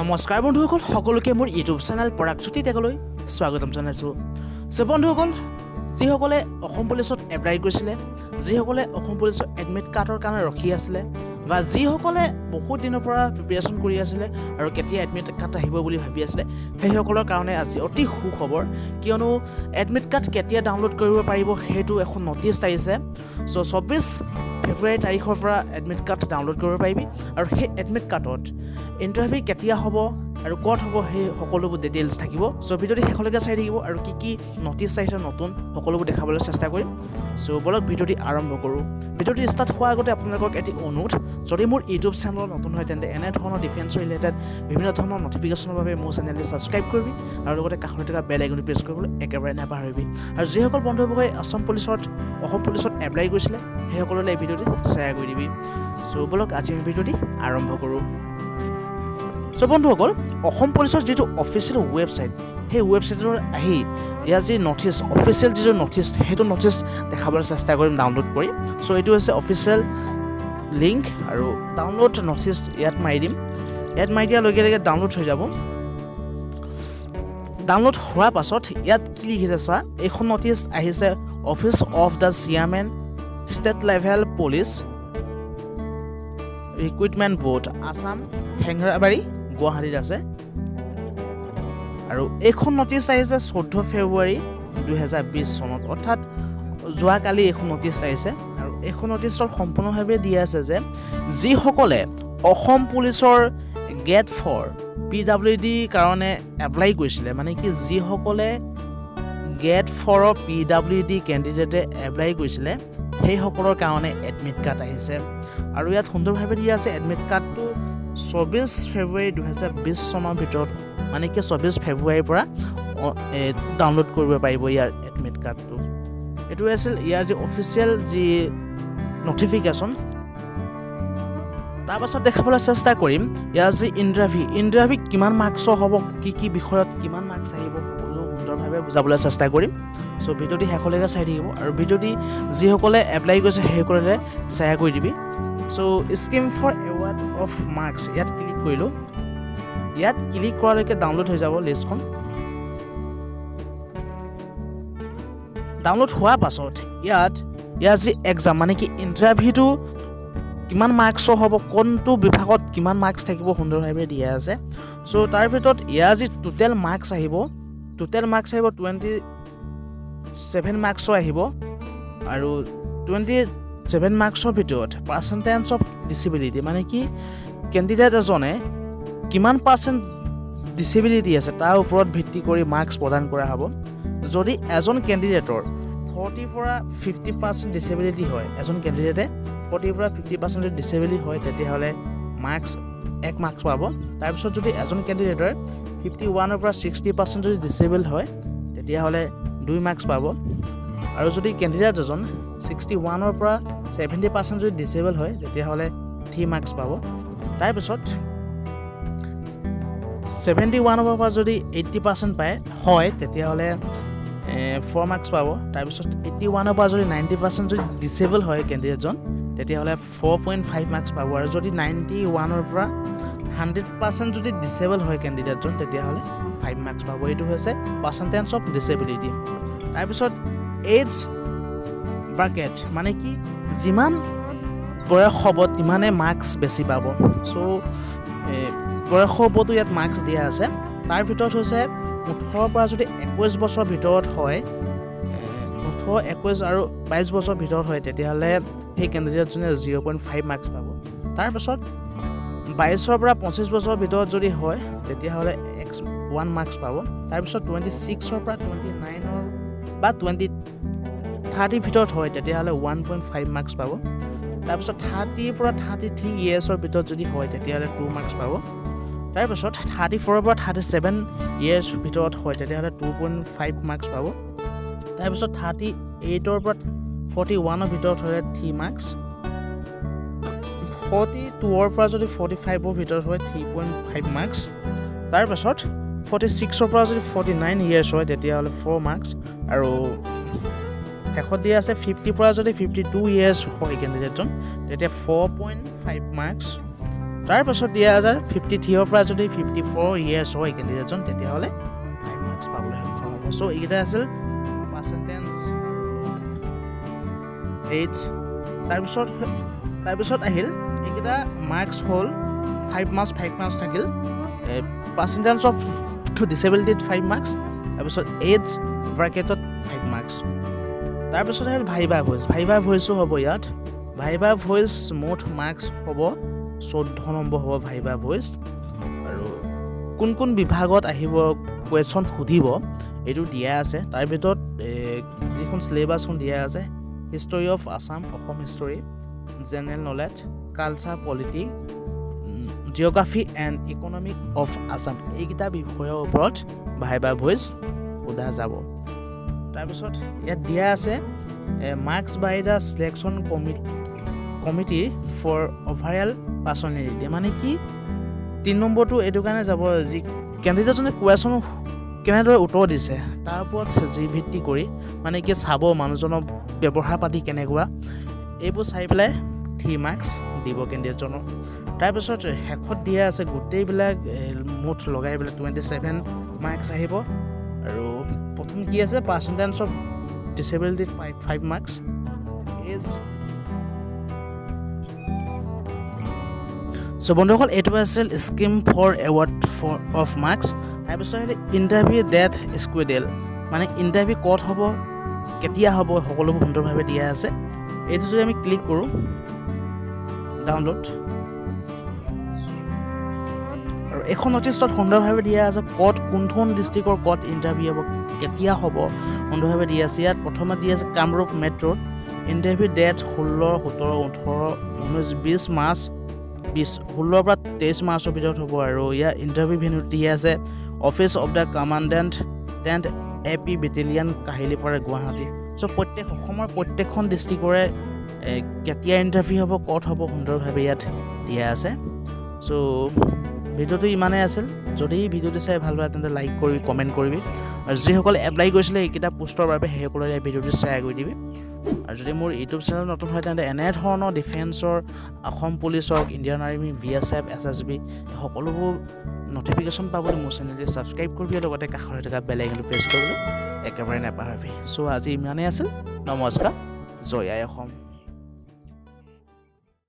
নমস্কাৰ বন্ধুসকল সকলোকে মোৰ ইউটিউব চেনেল পৰাগজ্যোতি টেকলৈ স্বাগতম জনাইছোঁ। বন্ধুসকল যিসকলে অসম পুলিচত এপ্লাই কৰিছিলে, যিসকলে অসম পুলিচৰ এডমিট কাৰ্ডৰ কাৰণে ৰখি আছিলে বা যিসকলে বহুত দিনৰ পৰা প্ৰিপেৰেশ্যন কৰি আছিলে আৰু কেতিয়া এডমিট কাৰ্ড আহিব বুলি ভাবি আছিলে, সেইসকলৰ কাৰণে আজি অতি সুখবৰ, কিয়নো এডমিট কাৰ্ড কেতিয়া ডাউনলোড কৰিব পাৰিব সেইটো এখন নটিচ আহিছে। 24 ফেব্ৰুৱাৰী তাৰিখৰ পৰা এডমিট কাৰ্ড ডাউনলোড কৰিব পাৰিবি আৰু সেই এডমিট কাৰ্ডত ইণ্টাৰভিউ কেতিয়া হ'ব আৰু ক'ত হ'ব সেই সকলোবোৰ ডিটেইলছ থাকিব। ভিডিঅ'টো শেষলৈকে চাই থাকিব আৰু কি নটিচ আহিছে নতুন সকলোবোৰ দেখাবলৈ চেষ্টা কৰিম। বলক ভিডিঅ'টি আৰম্ভ কৰোঁ। ভিডিঅ'টি ষ্টাৰ্ট হোৱাৰ আগতে আপোনালোকক এটি অনুৰোধ, যদি মোৰ ইউটিউব চেনেল নতুন হয় তেন্তে এনেধৰণৰ ডিফেন্সৰ ৰিলেটেড বিভিন্ন ধৰণৰ নটিফিকেশ্যনৰ বাবে মোৰ চেনেলটি ছাবস্ক্ৰাইব কৰিবি আৰু লগতে কাষত থকা বেল আইকনটো প্ৰেছ কৰিবলৈ একেবাৰে নাপাহৰিবি। আৰু যিসকল বন্ধুবৰ্গই অসম পুলিচত এপ্লাই কৰিছিলে সেইসকললৈ এই ভিডিঅ'টি শ্বেয়াৰ কৰি দিবি। বলক আজি আমি ভিডিঅ'টি আৰম্ভ কৰোঁ। বন্ধুসকল অসম পুলিচৰ যিটো অফিচিয়েল ৱেবছাইট, সেই ৱেবছাইটৰ আহি ইয়াৰ যি নটিচ, অফিচিয়েল যিটো নটিচ, সেইটো নটিচ দেখাবলৈ চেষ্টা কৰিম ডাউনলোড কৰি। এইটো হৈছে অফিচিয়েল লিংক আৰু ডাউনলোড নটিচ ইয়াত মাৰি দিম। ইয়াত মাৰি দিয়াৰ লগে লগে ডাউনলোড হৈ যাব। ডাউনলোড হোৱাৰ পাছত ইয়াত কি লিখিছে চা, এইখন নটিচ আহিছে office of the chairman state level police recruitment board, Assam, Hengrabari, গুৱাহাটীত আছে। আৰু এইখন নটিচ আহিছে 14 ফেব্ৰুৱাৰী 2020 চনত, অৰ্থাৎ যোৱাকালি এইখন নটিচ আহিছে। আৰু এইখন নটিচত সম্পূৰ্ণভাৱে দিয়া আছে যে যিসকলে অসম পুলিচৰ গেট 4 PWD কাৰণে এপ্লাই কৰিছিলে, মানে কি যিসকলে গেট 4 PWD কেণ্ডিডেটে এপ্লাই কৰিছিলে সেইসকলৰ কাৰণে এডমিট কাৰ্ড আহিছে। আৰু ইয়াত সুন্দৰভাৱে দিয়া আছে এডমিট কাৰ্ডটো 24 ফেব্ৰুৱাৰী 2020 চনৰ ভিতৰত, মানে কি 24 ফেব্ৰুৱাৰীৰ পৰা ডাউনলোড কৰিব পাৰিব ইয়াৰ এডমিট কাৰ্ডটো। এইটো আছিল ইয়াৰ যি অফিচিয়েল যি নটিফিকেশ্যন। তাৰপাছত দেখাবলৈ চেষ্টা কৰিম ইয়াৰ যি ইণ্টাৰভিউ কিমান মাৰ্কছৰ হ'ব, কি বিষয়ত কিমান মাৰ্কছ আহিব, সকলো সুন্দৰভাৱে বুজাবলৈ চেষ্টা কৰিম। ভিডিঅ'টি শেষলৈকে চাই থাকিব আৰু ভিডিঅ'টি যিসকলে এপ্লাই কৰিছে সেইসকলে শ্বেয়াৰ কৰি দিবি। Scheme for award of marks ইয়াত ক্লিক কৰিলোঁ। ইয়াত ক্লিক কৰালৈকে ডাউনলোড হৈ যাব লিষ্টখন। ডাউনলোড হোৱাৰ পাছত ইয়াৰ যি এক্সাম, মানে কি ইণ্টাৰভিউটো কিমান মাৰ্কছৰ হ'ব, কোনটো বিভাগত কিমান মাৰ্কছ থাকিব সুন্দৰভাৱে দিয়া আছে। তাৰ ভিতৰত ইয়াৰ যি টোটেল মাৰ্কছ আহিব 27 মাৰ্কছৰ আহিব। আৰু 27 মাৰ্কছৰ ভিতৰত পাৰ্চেণ্টেজ অফ ডিচেবিলিটি, মানে কি কেণ্ডিডেট এজনে কিমান পাৰ্চেণ্ট ডিচেবিলিটি আছে তাৰ ওপৰত ভিত্তি কৰি মাৰ্কছ প্ৰদান কৰা হ'ব। যদি এজন কেণ্ডিডেটৰ 40 পৰা 50% ডিচেবিলিটি হয়, এজন কেণ্ডিডেটে 40 পৰা 50% ডিচেবিলিটি হয়, তেতিয়াহ'লে মাৰ্কছ 1 মাৰ্কছ পাব। তাৰপিছত যদি এজন কেণ্ডিডেটৰ 51 পৰা 60% যদি ডিচেবল হয় তেতিয়াহ'লে 2 মাৰ্কছ পাব। আৰু যদি কেণ্ডিডেট এজন 61 পৰা 70% যদি ডিচেবল হয় তেতিয়াহ'লে 3 মাৰ্কছ পাব। তাৰপিছত 71 পৰা যদি 80% হয় তেতিয়াহ'লে 4 মাৰ্কছ পাব। তাৰপিছত 81 পৰা যদি 90% যদি ডিচেবল হয় কেণ্ডিডেটজন তেতিয়াহ'লে 4.5 মাৰ্কছ পাব। আৰু যদি 91 পৰা 100% যদি ডিচেবল হয় কেণ্ডিডেটজন তেতিয়াহ'লে 5 মাৰ্কছ পাব। এইটো হৈছে পাৰ্চেণ্টেজ অফ ডিচেবিলিটি। তাৰপিছত এজ ব্ৰাকেট, মানে কি যিমান বয়স হ'ব তিমানে মাৰ্কছ বেছি পাব। বয়সৰ ওপৰতো ইয়াত মাৰ্কছ দিয়া আছে। তাৰ ভিতৰত হৈছে 18 পৰা যদি 21 বছৰ ভিতৰত হয়, 18, 21 আৰু 22 বছৰ ভিতৰত হয় তেতিয়াহ'লে সেই কেণ্ডিডেটজনে 0.5 মাৰ্কছ পাব। তাৰপাছত 22 পৰা 25 বছৰৰ ভিতৰত যদি হয় তেতিয়াহ'লে 1 মাৰ্কছ পাব। তাৰপিছত 26 পৰা 29 বা 30 ভিতৰত হয় তেতিয়াহ'লে 1.5 মাৰ্কছ পাব। তাৰপিছত 30 পৰা 33 ইয়েৰ্ছৰ ভিতৰত যদি হয় তেতিয়াহ'লে 2 মাৰ্কছ পাব। তাৰপিছত 34 পৰা 37 ইয়েৰ্ছ ভিতৰত হয় তেতিয়াহ'লে 2.5 মাৰ্কছ পাব। তাৰপিছত 38 পৰা 41 ভিতৰত হ'লে 3 মাৰ্কছ। 42 পৰা যদি 45 ভিতৰত হয় 3.5 মাৰ্কছ। তাৰপাছত 46 পৰা যদি 49 ইয়েৰ্ছ হয় তেতিয়াহ'লে 4 মাৰ্কছ। আৰু শেষত দিয়া আছে 50 পৰা যদি 52 ইয়েৰ্ছ হয় কেণ্ডিডেটজন তেতিয়া 4.5 মাৰ্কছ। তাৰপাছত দিয়া যায় 53 পৰা যদি 54 ইয়াৰ্ছ হয় কেণ্ডিডেটজন তেতিয়াহ'লে 5 মাৰ্কছ পাবলৈ সক্ষম হ'ব চ' এইকেইটা আছিল পাৰ্চেণ্টেজ এইজ তাৰপিছত আহিল এইকেইটা মাৰ্কছ হ'ল 5 মাৰ্কছ থাকিল পাৰ্চেণ্টেজ অফ ডিচেবিলিটিত 5 মাৰ্কছ তাৰপিছত এইজ ব্ৰেকেটত 5 মাৰ্কছ তাৰপিছত আহিল ভাইভা ভইচো হ'ব ইয়াত ভাইভা ভইচ মুঠ মাৰ্কছ হ'ব 14 নম্বৰ হ'ব ভাইভা ভইচ আৰু কোন বিভাগত আহিব কুৱেশ্যন সুধিব এইটো দিয়া আছে তাৰ ভিতৰত যিখন চিলেবাছখন দিয়া আছে history of Assam Assam history general knowledge culture polity geography and economic of Assam এইকেইটা বিষয়ৰ ওপৰত ভাইভা ভইচ সোধা যাব তাৰপিছত ইয়াত দিয়া আছে marks by the selection committee for overall personality মানে কি 3 নম্বৰটো এইটো কাৰণে যাব যি কেণ্ডিডেটজনে কুৱেশ্যন কেনেদৰে উত্তৰ দিছে তাৰ ওপৰত যি ভিত্তি কৰি মানে কি চাব মানুহজনৰ ব্যৱহাৰ পাতি কেনেকুৱা এইবোৰ চাই পেলাই 3 মাৰ্কছ দিব কেণ্ডিডেটজনৰ তাৰপিছত শেষত দিয়া আছে গোটেইবিলাক মুঠ লগাই পেলাই 27 মাৰ্কছ আহিব আৰু প্ৰথম কি আছে পাৰ্চেণ্টেজ অফ ডিচেবিলিটিত 5 মাৰ্কছ ইজ চ' বন্ধুসকল এইটো আছিল scheme for award of marks তাৰপিছত আহিলে ইণ্টাৰভিউ ডেট স্কুৱেডেল মানে ইণ্টাৰভিউ ক'ত হ'ব কেতিয়া হ'ব সকলোবোৰ সুন্দৰভাৱে দিয়া আছে এইটো যদি আমি ক্লিক কৰোঁ ডাউনলোড আৰু এখন নটিছত সুন্দৰভাৱে দিয়া আছে ক'ত কোনখন ডিষ্ট্ৰিক্টৰ ক'ত ইণ্টাৰভিউ হ'ব কেতিয়া হ'ব সুন্দৰভাৱে দিয়া আছে ইয়াত প্ৰথমে দিয়া আছে কামৰূপ মেট্ৰ'ত ইণ্টাৰভিউ ডেট 16 17 18 19 20 মাৰ্চ 16 পৰা 23 মাৰ্চৰ ভিতৰত হ'ব আৰু ইয়াৰ ইণ্টাৰভিউ ভেন্যু দিয়া আছে office of the commandant AP battalion Kahilipara Guwahati so' অসমৰ প্ৰত্যেকখন ডিষ্ট্ৰিক্টৰে কেতিয়া ইণ্টাৰভিউ হ'ব ক'ত হ'ব সুন্দৰভাৱে ইয়াত দিয়া আছে চ' ভিডিঅ'টো ইমানেই আছিল যদি ভিডিঅ'টো চাই ভাল পায় তেন্তে লাইক কৰিবি কমেণ্ট কৰিবি আৰু যিসকলে এপ্লাই কৰিছিলে এইকেইটা পোষ্টৰ বাবে সেইসকলে এই ভিডিঅ'টো শ্বেয়াৰ কৰি দিবি আৰু যদি মোৰ ইউটিউব চেনেল নতুন হয় তেন্তে এনেধৰণৰ ডিফেন্সৰ অসম পুলিচ হওক ইণ্ডিয়ান আৰ্মি BSF SSB সকলোবোৰ নটিফিকেশ্যন পাবলৈ মোৰ চেনেলটো ছাবস্ক্ৰাইব কৰিবি লগতে কাষতে থকা বেল আইকনটো প্ৰেছ কৰিবলৈ একেবাৰে নাপাহৰিবি চ' আজি ইমানেই আছিল নমস্কাৰ জয় আই অসম